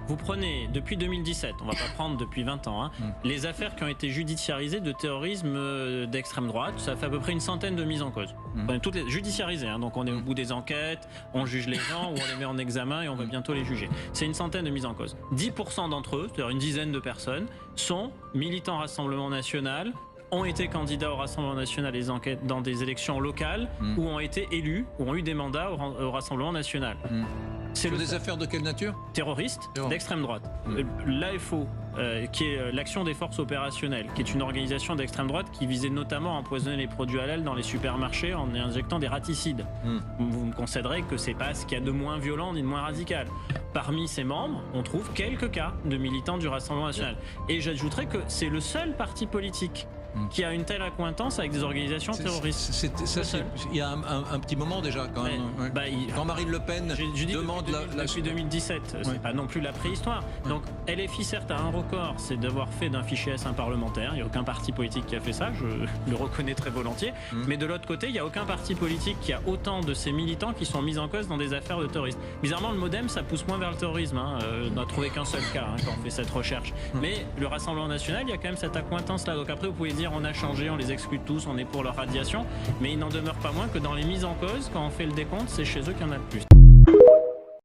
vous prenez depuis 2017, on va pas prendre depuis 20 ans, les affaires qui ont été judiciarisées de terrorisme d'extrême droite, ça fait à peu près une centaine de mises en cause. Prenez toutes les judiciarisées, donc on est au bout des enquêtes, on juge les gens, ou on les met en examen et on va bientôt les juger. C'est une centaine de mises en cause. 10% d'entre eux, c'est-à-dire une dizaine de personnes, sont militants Rassemblement National, ont été candidats au Rassemblement National dans des élections locales, ou ont été élus, ou ont eu des mandats au Rassemblement National. C'est des affaires de quelle nature? Terroristes d'extrême droite. L'AFO, qui est l'Action des Forces Opérationnelles, qui est une organisation d'extrême droite qui visait notamment à empoisonner les produits halal dans les supermarchés en injectant des raticides. Vous me concéderez que c'est pas ce qu'il y a de moins violent ni de moins radical. Parmi ses membres, on trouve quelques cas de militants du Rassemblement National. Et j'ajouterais que c'est le seul parti politique qui a une telle accointance avec des organisations terroristes. Il y a un petit moment déjà quand même. Quand Marine Le Pen demande depuis 2017, c'est pas non plus la préhistoire. Donc LFI certes a un record, c'est d'avoir fait d'un fichier S un parlementaire. Il n'y a aucun parti politique qui a fait ça, je le reconnais très volontiers. Mais de l'autre côté, il n'y a aucun parti politique qui a autant de ses militants qui sont mis en cause dans des affaires de terrorisme. Bizarrement, le MoDem, ça pousse moins vers le terrorisme. On n'a trouvé qu'un seul cas quand on fait cette recherche. Mais le Rassemblement National, il y a quand même cette accointance-là. Donc après, vous pouvez dire on a changé, on les exclut tous, on est pour leur radiation, mais il n'en demeure pas moins que dans les mises en cause, quand on fait le décompte, c'est chez eux qu'il y en a le plus.